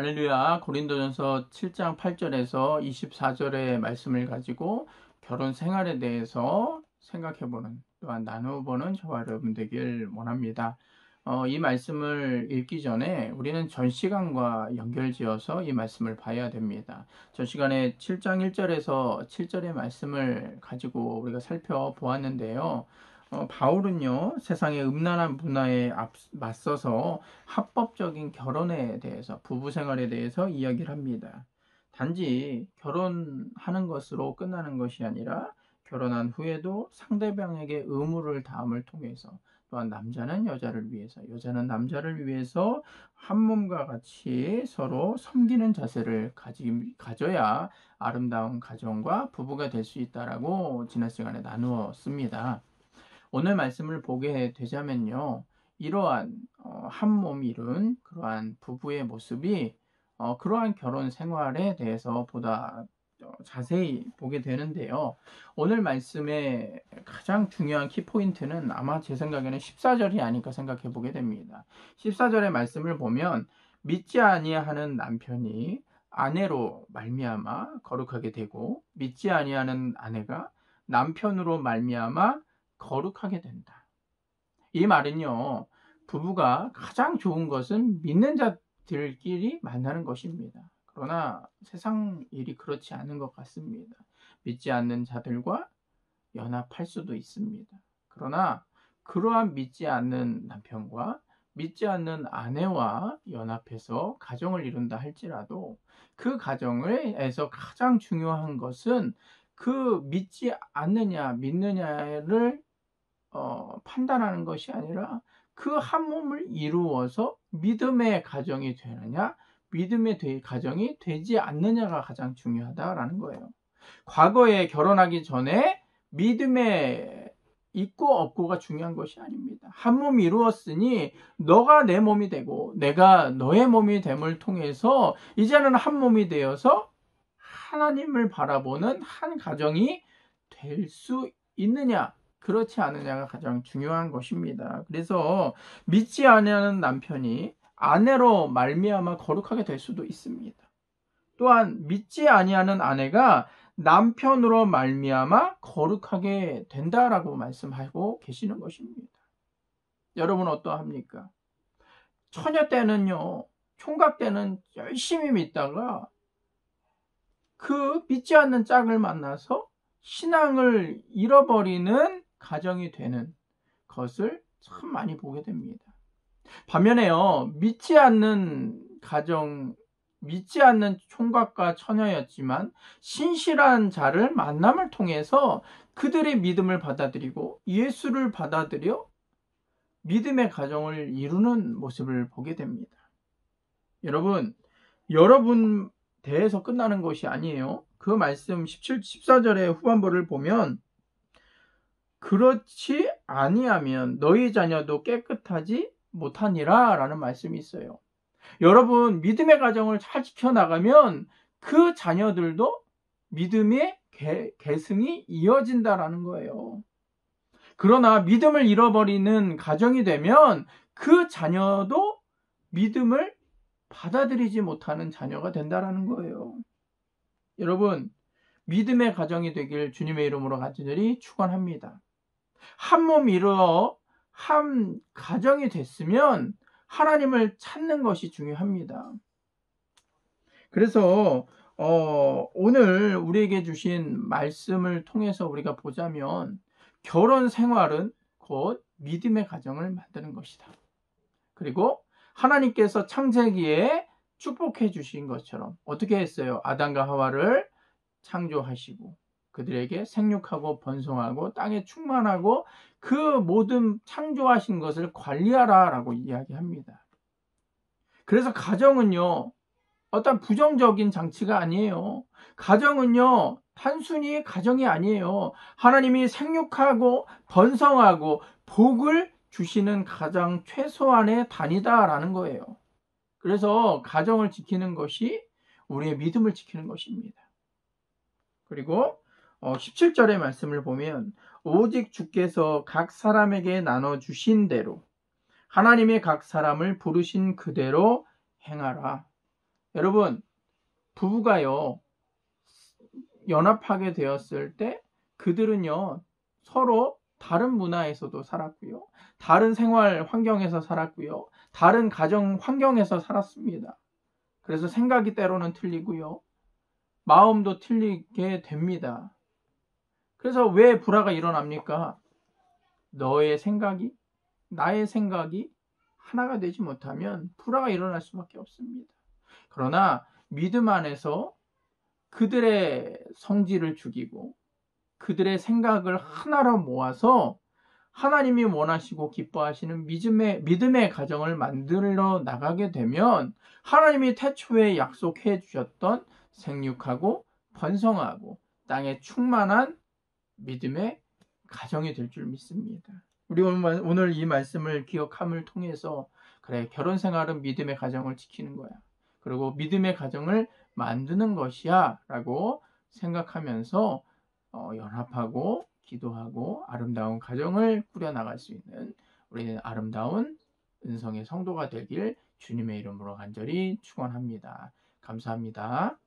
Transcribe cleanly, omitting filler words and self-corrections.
할렐루야. 고린도전서 7장 8절에서 24절의 말씀을 가지고 결혼 생활에 대해서 생각해보는, 또한 나누어보는 저와 여러분 되길 원합니다. 이 말씀을 읽기 전에 우리는 전 시간과 연결지어서 이 말씀을 봐야 됩니다. 전 시간에 7장 1절에서 7절의 말씀을 가지고 우리가 살펴보았는데요. 바울은요, 세상의 음란한 문화에 맞서서 합법적인 결혼에 대해서, 부부 생활에 대해서 이야기를 합니다. 단지 결혼하는 것으로 끝나는 것이 아니라 결혼한 후에도 상대방에게 의무를 다함을 통해서, 또한 남자는 여자를 위해서, 여자는 남자를 위해서 한 몸과 같이 서로 섬기는 자세를 가져야 아름다운 가정과 부부가 될 수 있다라고 지난 시간에 나누었습니다. 오늘 말씀을 보게 되자면요, 이러한 한 몸 이룬 그러한 부부의 모습이 그러한 결혼 생활에 대해서 보다 자세히 보게 되는데요. 오늘 말씀의 가장 중요한 키포인트는 아마 제 생각에는 14절이 아닐까 생각해 보게 됩니다. 14절의 말씀을 보면 믿지 아니하는 남편이 아내로 말미암아 거룩하게 되고 믿지 아니하는 아내가 남편으로 말미암아 거룩하게 된다. 이 말은요, 부부가 가장 좋은 것은 믿는 자들끼리 만나는 것입니다. 그러나 세상 일이 그렇지 않은 것 같습니다. 믿지 않는 자들과 연합할 수도 있습니다. 그러나 그러한 믿지 않는 남편과 믿지 않는 아내와 연합해서 가정을 이룬다 할지라도 그 가정에서 가장 중요한 것은 그 믿지 않느냐 믿느냐를 판단하는 것이 아니라 그 한 몸을 이루어서 믿음의 가정이 되느냐 믿음의 가정이 되지 않느냐가 가장 중요하다라는 거예요. 과거에 결혼하기 전에 믿음에 있고 없고가 중요한 것이 아닙니다. 한 몸 이루었으니 너가 내 몸이 되고 내가 너의 몸이 됨을 통해서 이제는 한 몸이 되어서 하나님을 바라보는 한 가정이 될 수 있느냐 그렇지 않느냐가 가장 중요한 것입니다. 그래서 믿지 아니하는 남편이 아내로 말미암아 거룩하게 될 수도 있습니다. 또한 믿지 아니하는 아내가 남편으로 말미암아 거룩하게 된다라고 말씀하고 계시는 것입니다. 여러분 어떠합니까? 처녀 때는요, 총각 때는 열심히 믿다가 그 믿지 않는 짝을 만나서 신앙을 잃어버리는 가정이 되는 것을 참 많이 보게 됩니다. 반면에요, 믿지 않는 가정, 믿지 않는 총각과 처녀였지만 신실한 자를 만남을 통해서 그들의 믿음을 받아들이고 예수를 받아들여 믿음의 가정을 이루는 모습을 보게 됩니다. 여러분 대해서 끝나는 것이 아니에요. 그 말씀 14절의 후반부를 보면 그렇지 아니하면 너희 자녀도 깨끗하지 못하니라 라는 말씀이 있어요. 여러분 믿음의 가정을 잘 지켜나가면 그 자녀들도 믿음의 계승이 이어진다라는 거예요. 그러나 믿음을 잃어버리는 가정이 되면 그 자녀도 믿음을 받아들이지 못하는 자녀가 된다라는 거예요. 여러분 믿음의 가정이 되길 주님의 이름으로 간절히 축원합니다. 한 몸 이루어 한 가정이 됐으면 하나님을 찾는 것이 중요합니다. 그래서 오늘 우리에게 주신 말씀을 통해서 우리가 보자면 결혼 생활은 곧 믿음의 가정을 만드는 것이다. 그리고 하나님께서 창세기에 축복해 주신 것처럼 어떻게 했어요? 아담과 하와를 창조하시고 그들에게 생육하고 번성하고 땅에 충만하고 그 모든 창조하신 것을 관리하라 라고 이야기합니다. 그래서 가정은요, 어떤 부정적인 장치가 아니에요. 가정은요, 단순히 가정이 아니에요. 하나님이 생육하고 번성하고 복을 주시는 가장 최소한의 단위다라는 거예요. 그래서 가정을 지키는 것이 우리의 믿음을 지키는 것입니다. 그리고 17절의 말씀을 보면 오직 주께서 각 사람에게 나눠주신 대로 하나님의 각 사람을 부르신 그대로 행하라. 여러분, 부부가요, 연합하게 되었을 때 그들은요, 서로 다른 문화에서도 살았고요, 다른 생활 환경에서 살았고요, 다른 가정 환경에서 살았습니다. 그래서 생각이 때로는 틀리고요, 마음도 틀리게 됩니다. 그래서 왜 불화가 일어납니까? 너의 생각이, 나의 생각이 하나가 되지 못하면 불화가 일어날 수밖에 없습니다. 그러나 믿음 안에서 그들의 성질을 죽이고 그들의 생각을 하나로 모아서 하나님이 원하시고 기뻐하시는 믿음의 가정을 만들어 나가게 되면 하나님이 태초에 약속해 주셨던 생육하고 번성하고 땅에 충만한 믿음의 가정이 될 줄 믿습니다. 우리 오늘 이 말씀을 기억함을 통해서, 그래, 결혼 생활은 믿음의 가정을 지키는 거야, 그리고 믿음의 가정을 만드는 것이야 라고 생각하면서 연합하고 기도하고 아름다운 가정을 꾸려나갈 수 있는 우리는 아름다운 은성의 성도가 되길 주님의 이름으로 간절히 축원합니다. 감사합니다.